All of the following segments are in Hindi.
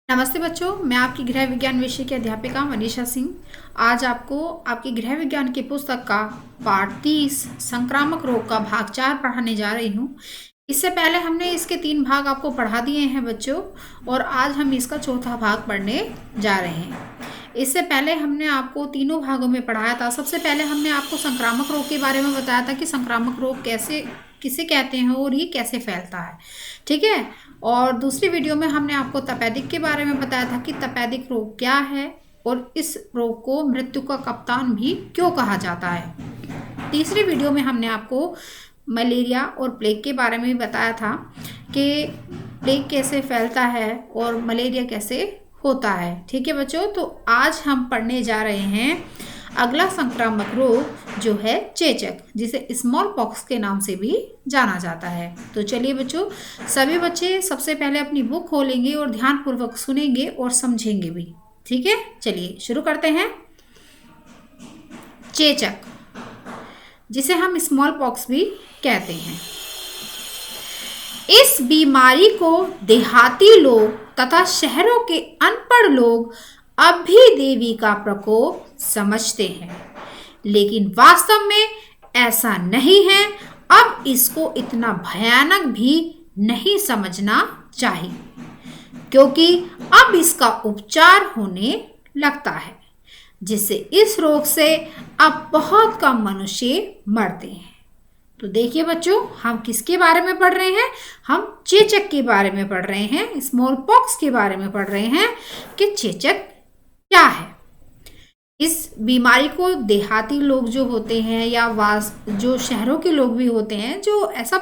नमस्ते बच्चों, मैं आपकी गृह विज्ञान विषय की अध्यापिका मनीषा सिंह आज आपको आपकी गृह विज्ञान की पुस्तक का पाठ 30 संक्रामक रोग का भाग 4 पढ़ाने जा रही हूँ। इससे पहले हमने इसके 3 भाग आपको पढ़ा दिए हैं बच्चों, और आज हम इसका चौथा भाग पढ़ने जा रहे हैं। इससे पहले हमने आपको तीनों भागों में पढ़ाया था। सबसे पहले हमने आपको संक्रामक रोग के बारे में बताया था कि संक्रामक रोग किसे कहते हैं और ये कैसे फैलता है, ठीक है। और दूसरी वीडियो में हमने आपको तपेदिक के बारे में बताया था कि तपेदिक रोग क्या है और इस रोग को मृत्यु का कप्तान भी क्यों कहा जाता है। तीसरी वीडियो में हमने आपको मलेरिया और प्लेग के बारे में बताया था कि प्लेग कैसे फैलता है और मलेरिया कैसे होता है, ठीक है बच्चों। तो आज हम पढ़ने जा रहे हैं अगला संक्रामक रोग जो है चेचक, जिसे स्मॉल पॉक्स के नाम से भी जाना जाता है। तो चलिए बच्चों, सभी बच्चे सबसे पहले अपनी बुक खोलेंगे और ध्यानपूर्वक सुनेंगे और समझेंगे भी, ठीक है। चलिए शुरू करते हैं। चेचक, जिसे हम स्मॉल पॉक्स भी कहते हैं, इस बीमारी को देहाती लोग तथा शहरों के अनपढ़ लोग अब भी देवी का प्रकोप समझते हैं, लेकिन वास्तव में ऐसा नहीं है। अब इसको इतना भयानक भी नहीं समझना चाहिए, क्योंकि अब इसका उपचार होने लगता है, जिससे इस रोग से अब बहुत कम मनुष्य मरते हैं। तो देखिए बच्चों, हम किसके बारे में पढ़ रहे हैं? हम चेचक के बारे में पढ़ रहे हैं, स्मॉल पॉक्स के बारे में पढ़ रहे हैं कि चेचक क्या है। इस बीमारी को देहाती लोग जो होते हैं या जो शहरों के लोग भी होते हैं, जो ऐसी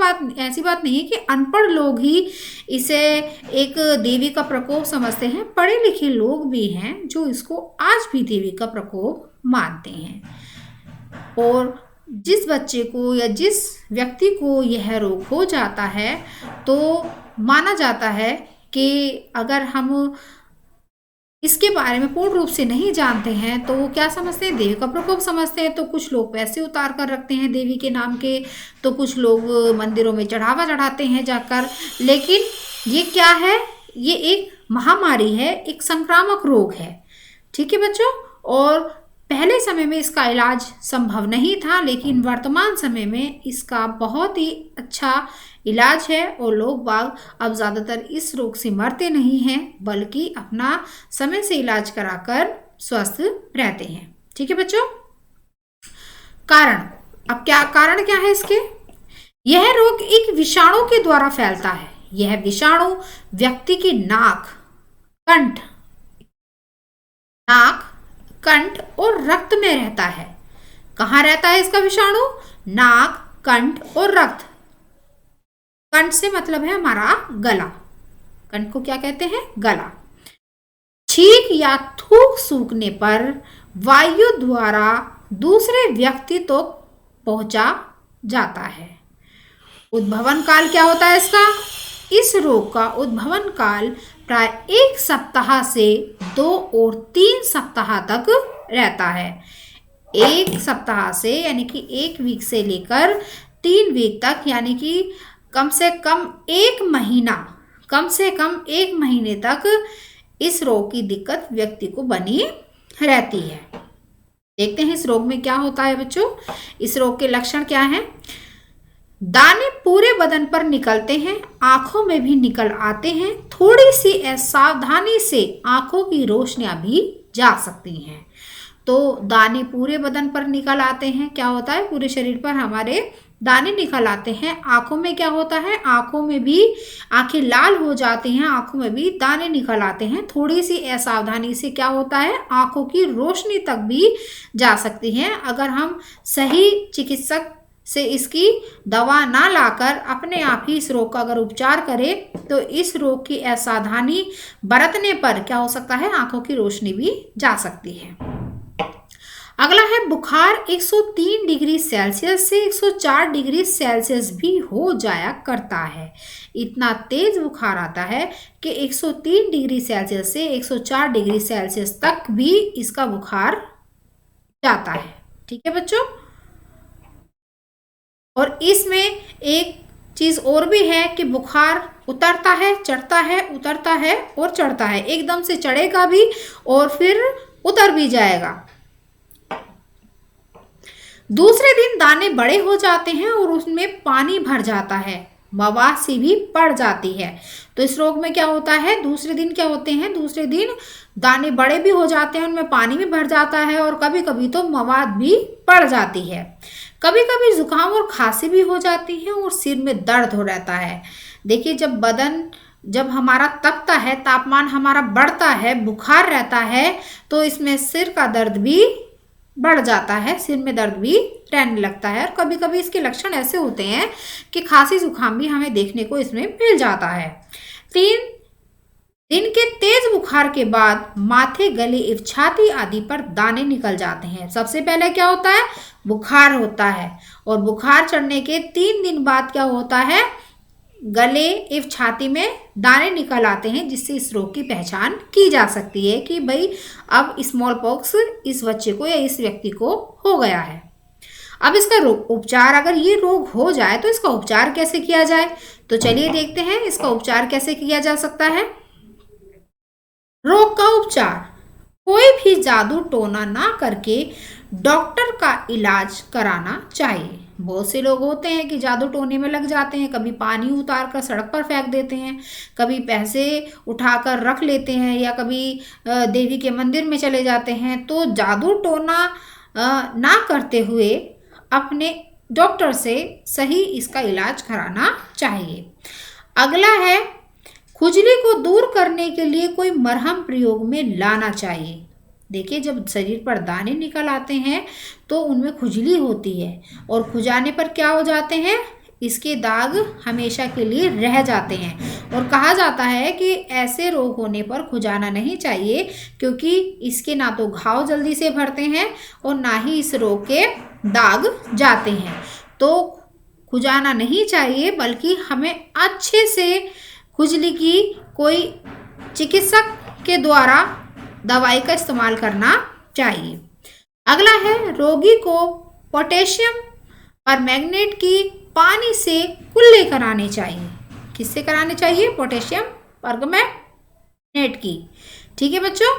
बात नहीं है कि अनपढ़ लोग ही इसे एक देवी का प्रकोप समझते हैं। पढ़े लिखे लोग भी हैं जो इसको आज भी देवी का प्रकोप मानते हैं। और जिस बच्चे को या जिस व्यक्ति को यह रोग हो जाता है तो माना जाता है कि अगर हम इसके बारे में पूर्ण रूप से नहीं जानते हैं तो वो क्या समझते हैं? देवी का प्रकोप समझते हैं। तो कुछ लोग पैसे उतार कर रखते हैं देवी के नाम के, तो कुछ लोग मंदिरों में चढ़ावा चढ़ाते हैं जाकर। लेकिन ये क्या है? ये एक महामारी है, एक संक्रामक रोग है, ठीक है बच्चों। और पहले समय में इसका इलाज संभव नहीं था, लेकिन वर्तमान समय में इसका बहुत ही अच्छा इलाज है और लोग बाग अब ज़्यादातर इस रोग से मरते नहीं हैं, बल्कि अपना समय से इलाज कराकर स्वस्थ रहते हैं, ठीक है बच्चों। कारण, अब कारण क्या है इसके? यह रोग एक विषाणु के द्वारा फैलता है। यह विषाणु व्यक्ति की नाक, कंठ और रक्त में रहता है। कहाँ रहता है इसका विषाणु? नाक, कंठ और रक्त। कंठ से मतलब है हमारा गला। कंठ को क्या कहते हैं? गला। छींक या थूक सूखने पर वायु द्वारा दूसरे व्यक्ति तक तो पहुंचा जाता है। उद्भवन काल क्या होता है इसका? इस रोग का उद्भवन काल प्राय 1 सप्ताह से 2 और 3 सप्ताह तक रहता है। 1 सप्ताह से यानी कि 1 वीक से लेकर 3 वीक तक, यानी कि कम से कम 1 महीने तक इस रोग की दिक्कत व्यक्ति को बनी रहती है। देखते हैं इस रोग में क्या होता है बच्चों। इस रोग के लक्षण क्या हैं? दाने पूरे बदन पर निकलते हैं, आंखों में भी निकल आते हैं। थोड़ी सी असावधानी से आंखों की रोशनियां भी जा सकती हैं। तो दाने पूरे बदन पर निकल आते हैं, क्या होता है? पूरे शरीर पर हमारे दाने निकल आते हैं। आंखों में क्या होता है? आंखों में भी आंखें लाल हो जाती हैं, आंखों में भी दाने निकल आते हैं। थोड़ी सी असावधानी से क्या होता है? आंखों की रोशनी तक भी जा सकती है। अगर हम सही चिकित्सक से इसकी दवा ना लाकर अपने आप ही इस रोग का अगर उपचार करें तो इस रोग की असावधानी बरतने पर क्या हो सकता है? आंखों की रोशनी भी जा सकती है। अगला है बुखार। 103 डिग्री सेल्सियस से 104 डिग्री सेल्सियस भी हो जाया करता है। इतना तेज बुखार आता है कि 103 डिग्री सेल्सियस से 104 डिग्री सेल्सियस तक भी इसका बुखार जाता है, ठीक है बच्चों। और इसमें एक चीज और भी है कि बुखार उतरता है, चढ़ता है, उतरता है और चढ़ता है, एकदम से चढ़ेगा भी और फिर उतर भी जाएगा। दूसरे दिन दाने बड़े हो जाते हैं और उसमें पानी भर जाता है, मवासी भी पड़ जाती है। तो इस रोग में क्या होता है, दूसरे दिन क्या होते हैं, दूसरे दिन दाने बड़े भी हो जाते हैं, उनमें पानी भी भर जाता है और कभी कभी तो मवाद भी पड़ जाती है। कभी कभी जुकाम और खांसी भी हो जाती है और सिर में दर्द हो रहता है। देखिए, जब हमारा तपता है, तापमान हमारा बढ़ता है, बुखार रहता है, तो इसमें सिर का दर्द भी बढ़ जाता है, सिर में दर्द भी रहने लगता है। और कभी कभी इसके लक्षण ऐसे होते हैं कि खांसी जुकाम भी हमें देखने को इसमें मिल जाता है। 3 दिन के तेज बुखार के बाद माथे, गले एवं छाती आदि पर दाने निकल जाते हैं। सबसे पहले क्या होता है, बुखार होता है और बुखार चढ़ने के 3 दिन बाद क्या होता है, गले एवं छाती में दाने निकल आते हैं, जिससे इस रोग की पहचान की जा सकती है कि भाई अब स्मॉल पॉक्स इस बच्चे को या इस व्यक्ति को हो गया है। अब इसका उपचार, अगर ये रोग हो जाए तो इसका उपचार कैसे किया जाए, तो चलिए देखते हैं इसका उपचार कैसे किया जा सकता है। रोग का उपचार, कोई भी जादू टोना ना करके डॉक्टर का इलाज कराना चाहिए। बहुत से लोग होते हैं कि जादू टोने में लग जाते हैं, कभी पानी उतार कर सड़क पर फेंक देते हैं, कभी पैसे उठाकर रख लेते हैं, या कभी देवी के मंदिर में चले जाते हैं। तो जादू टोना ना करते हुए अपने डॉक्टर से सही इसका इलाज कराना चाहिए। अगला है, खुजली को दूर करने के लिए कोई मरहम प्रयोग में लाना चाहिए। देखिए, जब शरीर पर दाने निकल आते हैं तो उनमें खुजली होती है और खुजाने पर क्या हो जाते हैं, इसके दाग हमेशा के लिए रह जाते हैं। और कहा जाता है कि ऐसे रोग होने पर खुजाना नहीं चाहिए, क्योंकि इसके ना तो घाव जल्दी से भरते हैं और ना ही इस रोग के दाग जाते हैं। तो खुजाना नहीं चाहिए, बल्कि हमें अच्छे से खुजली की कोई चिकित्सक के द्वारा दवाई का इस्तेमाल करना चाहिए। अगला है, रोगी को पोटेशियम परमैंगनेट की पानी से कुल्ले कराने चाहिए। किससे कराने चाहिए, पोटेशियम परमैंगनेट की। ठीक है बच्चों।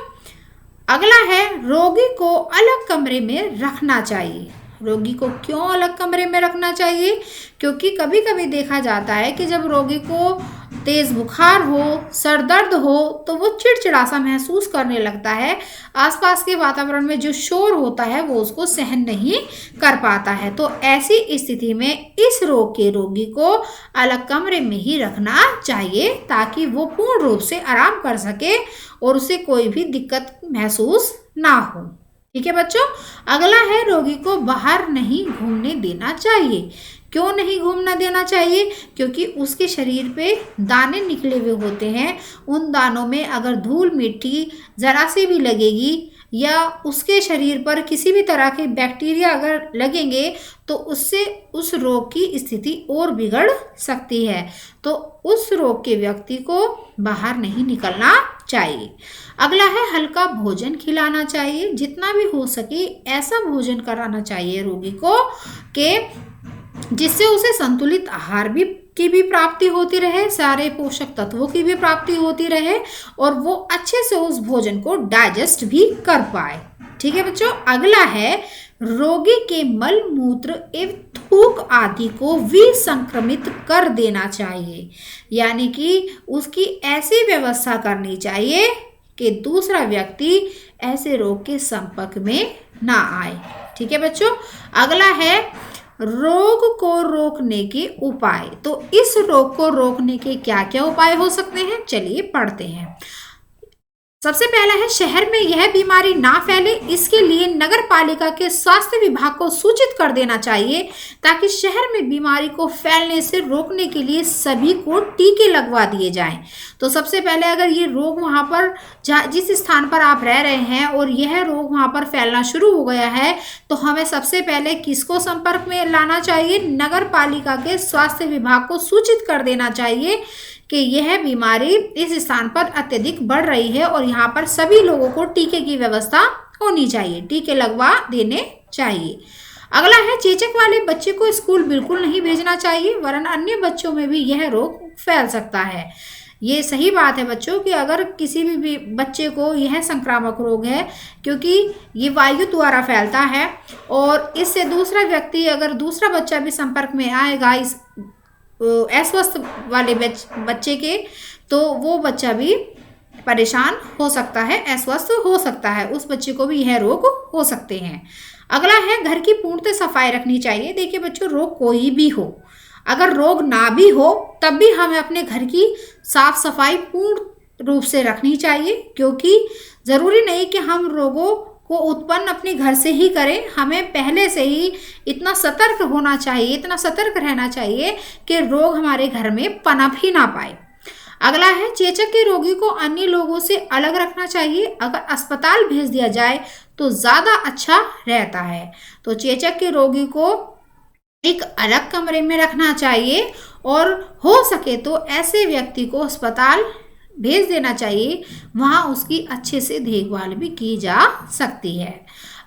अगला है, रोगी को अलग कमरे में रखना चाहिए। रोगी को क्यों अलग कमरे में रखना चाहिए, क्योंकि कभी कभी देखा जाता है कि जब रोगी को तेज बुखार हो, सर दर्द हो, तो वो चिड़चिड़ा सा महसूस करने लगता है। आसपास के वातावरण में जो शोर होता है वो उसको सहन नहीं कर पाता है। तो ऐसी स्थिति में इस रोग के रोगी को अलग कमरे में ही रखना चाहिए, ताकि वो पूर्ण रूप से आराम कर सके और उसे कोई भी दिक्कत महसूस ना हो। ठीक है बच्चों। अगला है, रोगी को बाहर नहीं घूमने देना चाहिए। क्यों नहीं घूमना देना चाहिए, क्योंकि उसके शरीर पे दाने निकले हुए होते हैं। उन दानों में अगर धूल मिट्टी जरा सी भी लगेगी या उसके शरीर पर किसी भी तरह के बैक्टीरिया अगर लगेंगे तो उससे उस रोग की स्थिति और बिगड़ सकती है। तो उस रोग के व्यक्ति को बाहर नहीं निकलना चाहिए। अगला है, हल्का भोजन खिलाना चाहिए। जितना भी हो सके ऐसा भोजन कराना चाहिए रोगी को कि जिससे उसे संतुलित आहार की भी प्राप्ति होती रहे, सारे पोषक तत्वों की भी प्राप्ति होती रहे और वो अच्छे से उस भोजन को डाइजेस्ट भी कर पाए। ठीक है बच्चों। अगला है, रोगी के मल मूत्र एवं थूक आदि को विसंक्रमित कर देना चाहिए। यानी कि उसकी ऐसी व्यवस्था करनी चाहिए कि दूसरा व्यक्ति ऐसे रोग के संपर्क में ना आए। ठीक है बच्चों। अगला है, रोग को रोकने के उपाय। तो इस रोग को रोकने के क्या क्या उपाय हो सकते हैं, चलिए पढ़ते हैं। सबसे पहला है, शहर में यह बीमारी ना फैले, इसके लिए नगर पालिका के स्वास्थ्य विभाग को सूचित कर देना चाहिए, ताकि शहर में बीमारी को फैलने से रोकने के लिए सभी को टीके लगवा दिए जाएं। तो सबसे पहले अगर ये रोग वहां पर जिस स्थान पर आप रह रहे हैं और यह रोग वहां पर फैलना शुरू हो गया है, तो हमें सबसे पहले किसको संपर्क में लाना चाहिए, नगर पालिका के स्वास्थ्य विभाग को सूचित कर देना चाहिए कि यह बीमारी इस स्थान पर अत्यधिक बढ़ रही है और यहाँ पर सभी लोगों को टीके की व्यवस्था होनी चाहिए, टीके लगवा देने चाहिए। अगला है, चेचक वाले बच्चे को स्कूल बिल्कुल नहीं भेजना चाहिए, वरन अन्य बच्चों में भी यह रोग फैल सकता है। ये सही बात है बच्चों कि अगर किसी भी बच्चे को यह संक्रामक रोग है, क्योंकि ये वायु द्वारा फैलता है और इससे दूसरा व्यक्ति, अगर दूसरा बच्चा भी संपर्क में आएगा इस अस्वस्थ वाले बच्चे के, तो वो बच्चा भी परेशान हो सकता है, अस्वस्थ हो सकता है, उस बच्चे को भी यह रोग हो सकते हैं। अगला है घर की पूर्णतः सफाई रखनी चाहिए। देखिए बच्चों, रोग कोई भी हो, अगर रोग ना भी हो तब भी हमें अपने घर की साफ सफाई पूर्ण रूप से रखनी चाहिए, क्योंकि ज़रूरी नहीं कि हम रोगों को उत्पन्न अपने घर से ही करें। हमें पहले से ही इतना सतर्क होना चाहिए, इतना सतर्क रहना चाहिए कि रोग हमारे घर में पनप ही ना पाए। अगला है चेचक के रोगी को अन्य लोगों से अलग रखना चाहिए। अगर अस्पताल भेज दिया जाए तो ज़्यादा अच्छा रहता है। तो चेचक के रोगी को एक अलग कमरे में रखना चाहिए और हो सके तो ऐसे व्यक्ति को अस्पताल भेज देना चाहिए, वहाँ उसकी अच्छे से देखभाल भी की जा सकती है।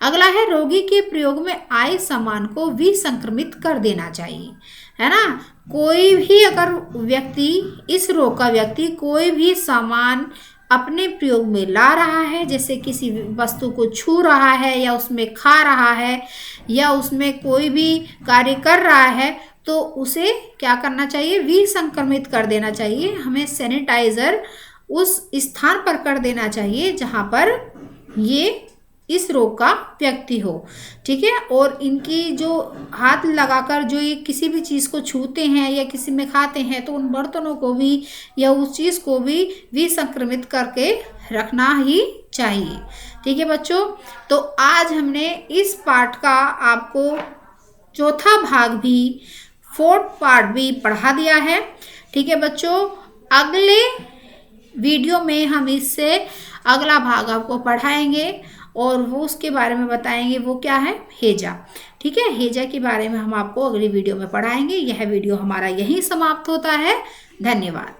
अगला है रोगी के प्रयोग में आए सामान को विसंक्रमित कर देना चाहिए, है ना। कोई भी अगर व्यक्ति, इस रोग का व्यक्ति कोई भी सामान अपने प्रयोग में ला रहा है, जैसे किसी वस्तु को छू रहा है या उसमें खा रहा है या उसमें कोई भी कार्य कर रहा है, तो उसे क्या करना चाहिए, विसंक्रमित कर देना चाहिए। हमें सैनिटाइज़र उस स्थान पर कर देना चाहिए जहाँ पर ये इस रोग का व्यक्ति हो, ठीक है। और इनकी जो हाथ लगाकर जो ये किसी भी चीज़ को छूते हैं या किसी में खाते हैं, तो उन बर्तनों को भी या उस चीज़ को भी विसंक्रमित करके रखना ही चाहिए, ठीक है बच्चों। तो आज हमने इस पाठ का आपको चौथा भाग भी, फोर्थ पार्ट भी पढ़ा दिया है, ठीक है बच्चों। अगले वीडियो में हम इससे अगला भाग आपको पढ़ाएंगे और वो उसके बारे में बताएंगे, वो क्या है, हेजा, ठीक है। हेजा के बारे में हम आपको अगली वीडियो में पढ़ाएंगे। यह वीडियो हमारा यहीं समाप्त होता है। धन्यवाद।